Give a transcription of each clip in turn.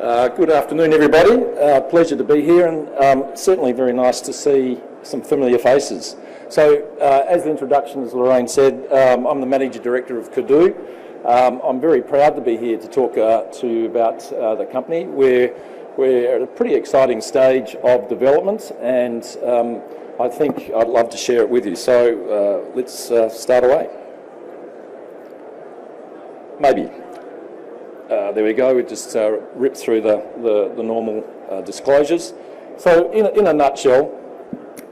Good afternoon, everybody. Pleasure to be here, and certainly very nice to see some familiar faces. So, as the introduction, as Lorraine said, I'm the Managing Director of Cadoux. I'm very proud to be here to talk to you about the company. We're at a pretty exciting stage of development, and I think I'd love to share it with you. So, let's start away. Maybe. There we go. We just ripped through the normal disclosures. So, in a nutshell,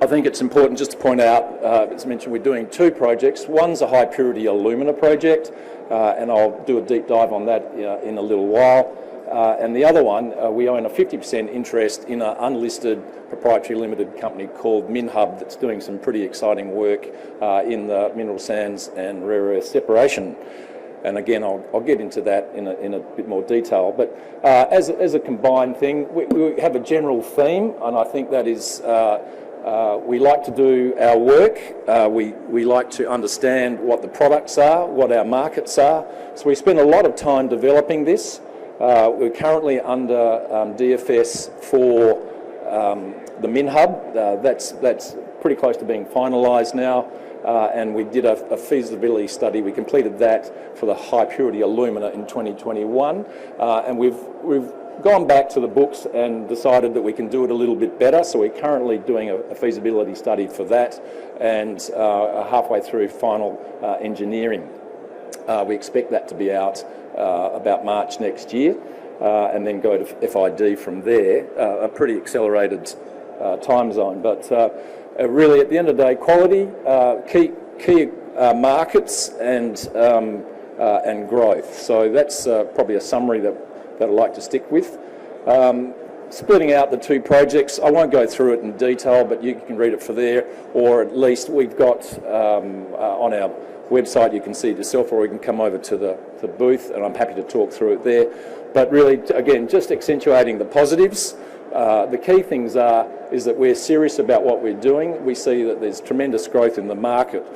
I think it's important just to point out, as mentioned, we're doing two projects. One's a high purity alumina project, and I'll do a deep dive on that in a little while. And the other one, we own a 50% interest in an unlisted proprietary limited company called MinHub that's doing some pretty exciting work in the mineral sands and rare earth separation. And again, I'll get into that in a bit more detail. But as a combined thing, we have a general theme, and I think that is we like to do our work. We like to understand what the products are, what our markets are. So we spend a lot of time developing this. We're currently under DFS for the MinHub. That's pretty close to being finalised now. And we did a feasibility study. We completed that for the high purity alumina in 2021, and we've gone back to the books and decided that we can do it a little bit better. So we're currently doing a feasibility study for that, and are halfway through final engineering. We expect that to be out about March next year, and then go to FID from there. A pretty accelerated time zone, but. Really, at the end of the day, quality, key markets, and growth. So that's probably a summary that I'd like to stick with. Splitting out the two projects, I won't go through it in detail, but you can read it for there, or at least we've got on our website, you can see it yourself, or we can come over to the booth, and I'm happy to talk through it there. But really, again, just accentuating the positives. The key things is that we're serious about what we're doing. We see that there's tremendous growth in the market,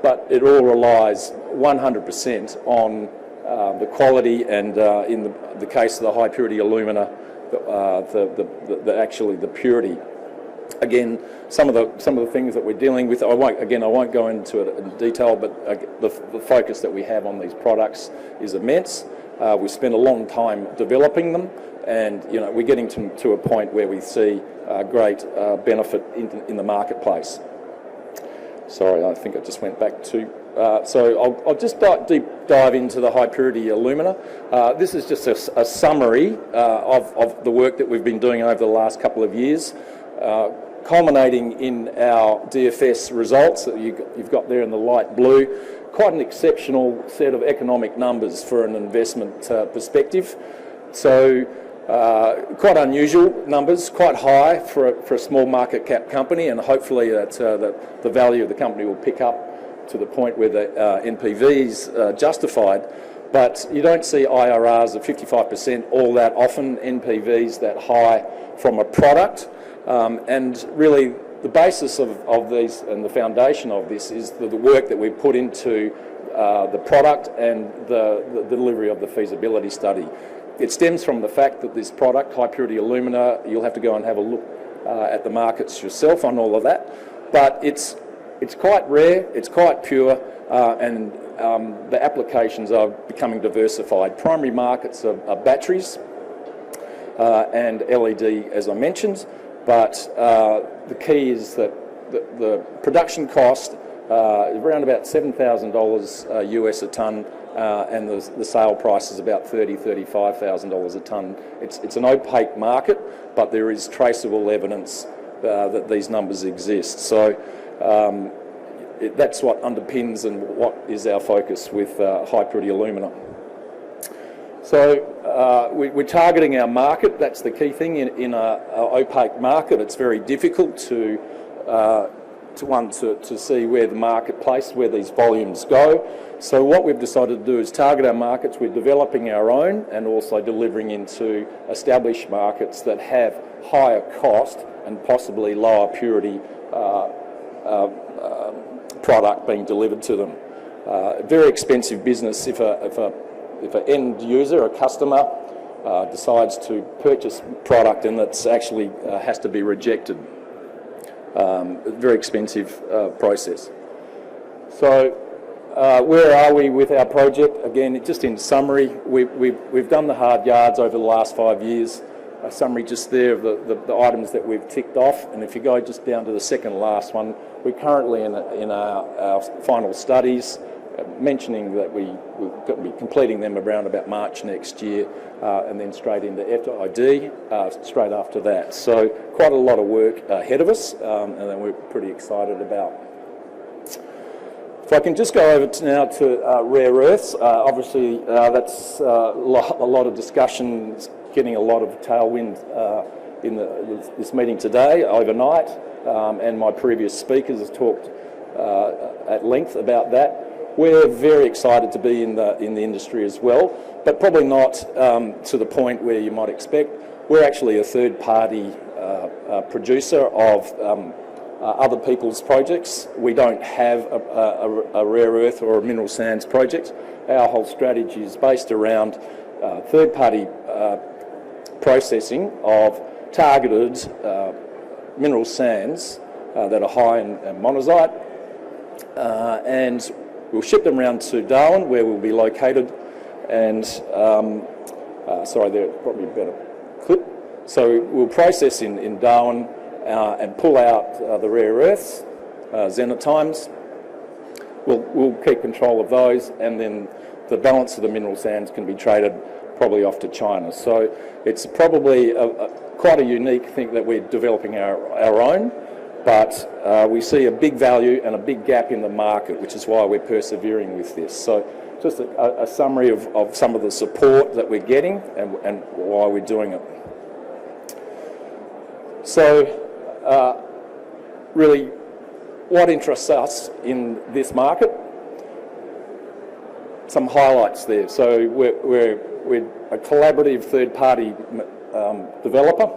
but it all relies 100% on the quality and, in the case of the high purity alumina, actually the purity. Again, some of the things that we're dealing with, I won't go into it in detail, but the focus that we have on these products is immense. We spent a long time developing them, and we're getting to a point where we see great benefit in the marketplace. Sorry, I think I just went back to. So I'll just deep dive into the high purity alumina. This is just a summary of the work that we've been doing over the last couple of years, culminating in our DFS results that you've got there in the light blue. Quite an exceptional set of economic numbers for an investment perspective. So quite unusual numbers, quite high for a small market cap company, and hopefully that the value of the company will pick up to the point where the NPV is justified. But you don't see IRRs of 55% all that often, NPVs that high from a product, and really the basis of these and the foundation of this is the work that we've put into the product and the delivery of the feasibility study. It stems from the fact that this product, high purity alumina, you'll have to go and have a look at the markets yourself on all of that, but it's quite rare, it's quite pure, and the applications are becoming diversified. Primary markets are batteries and LED, as I mentioned, but the key is that the production cost is around about $7,000 US a tonne, and the sale price is about $35,000 a tonne. It's an opaque market, but there is traceable evidence that these numbers exist. So that's what underpins and what is our focus with high purity alumina. So we're targeting our market. That's the key thing. In an opaque market, it's very difficult to see where the marketplace, where these volumes go. So what we've decided to do is target our markets. We're developing our own and also delivering into established markets that have higher cost and possibly lower purity product being delivered to them. Very expensive business if an end user, a customer, decides to purchase product and that's actually has to be rejected. Very expensive process. So where are we with our project? Again, just in summary, we've done the hard yards over the last 5 years. A summary just there of the items that we've ticked off, and if you go just down to the second last one, we're currently in our final studies, mentioning that we'll be completing them around about March next year, and then straight into FID straight after that. So quite a lot of work ahead of us, and then we're pretty excited about. If I can just go over now to rare earths, obviously that's a lot of discussions, getting a lot of tailwind in this meeting today, overnight, and my previous speakers have talked at length about that. We're very excited to be in the industry as well, but probably not to the point where you might expect. We're actually a third-party producer of other people's projects. We don't have a rare earth or a mineral sands project. Our whole strategy is based around third-party processing of targeted mineral sands that are high in monazite, and we'll ship them around to Darwin, where we'll be located. And sorry, there's probably a better clip. So we'll process in Darwin and pull out the rare earths, xenotimes. We'll keep control of those, and then the balance of the mineral sands can be traded probably off to China. So it's probably quite a unique thing that we're developing our own, but we see a big value and a big gap in the market, which is why we're persevering with this. So just a summary of some of the support that we're getting and why we're doing it. So really, what interests us in this market? Some highlights there. So we're a collaborative third-party developer,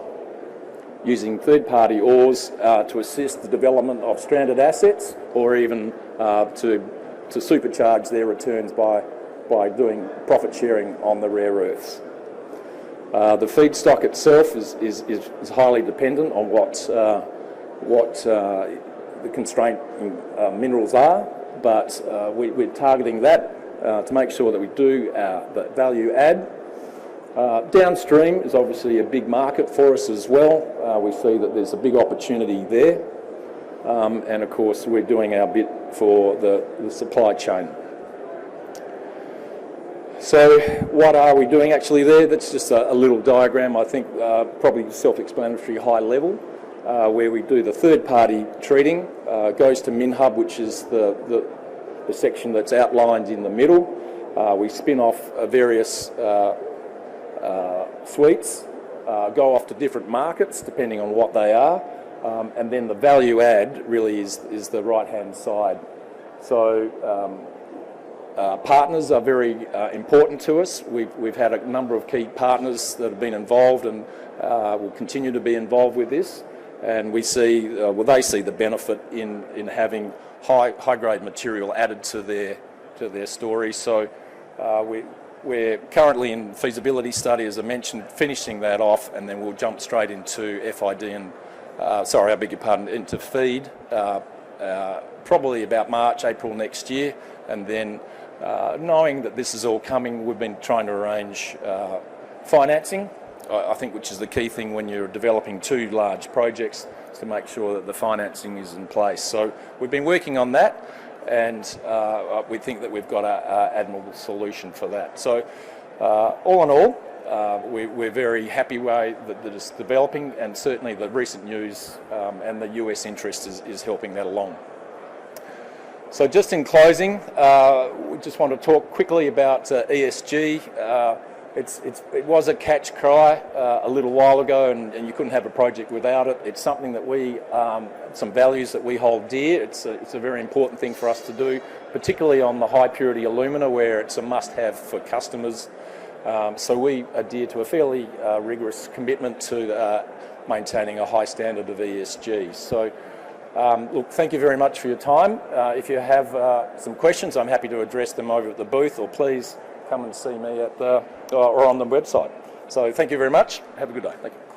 using third-party ores to assist the development of stranded assets, or even to supercharge their returns by doing profit sharing on the rare earths. The feedstock itself is highly dependent on what the constraint minerals are, but we're targeting that to make sure that we do the value add. Downstream is obviously a big market for us as well. We see that there's a big opportunity there, and of course we're doing our bit for the supply chain. So what are we doing actually there? That's just a little diagram, I think, probably self-explanatory, high level, where we do the third-party treating, goes to MinHub, which is the section that's outlined in the middle. We spin off various suites, go off to different markets depending on what they are, and then the value add really is the right-hand side. So partners are very important to us. We've had a number of key partners that have been involved and will continue to be involved with this, and we see, they see the benefit in having high-grade material added to their story. So we're currently in feasibility study, as I mentioned, finishing that off, and then we'll jump straight into FID and, into FEED, probably about March, April next year, and then knowing that this is all coming, we've been trying to arrange financing, I think, which is the key thing when you're developing two large projects, to make sure that the financing is in place. So we've been working on that, and we think that we've got an admirable solution for that. So all in all, we're very happy way that it's developing, and certainly the recent news and the US interest is helping that along. So just in closing, we just want to talk quickly about ESG. It was a catch cry a little while ago, and you couldn't have a project without it. It's something that some values that we hold dear. It's a very important thing for us to do, particularly on the high purity alumina, where it's a must-have for customers. So we adhere to a fairly rigorous commitment to maintaining a high standard of ESG. So look, thank you very much for your time. If you have some questions, I'm happy to address them over at the booth, or please come and see me at or on the website. So thank you very much. Have a good day. Thank you.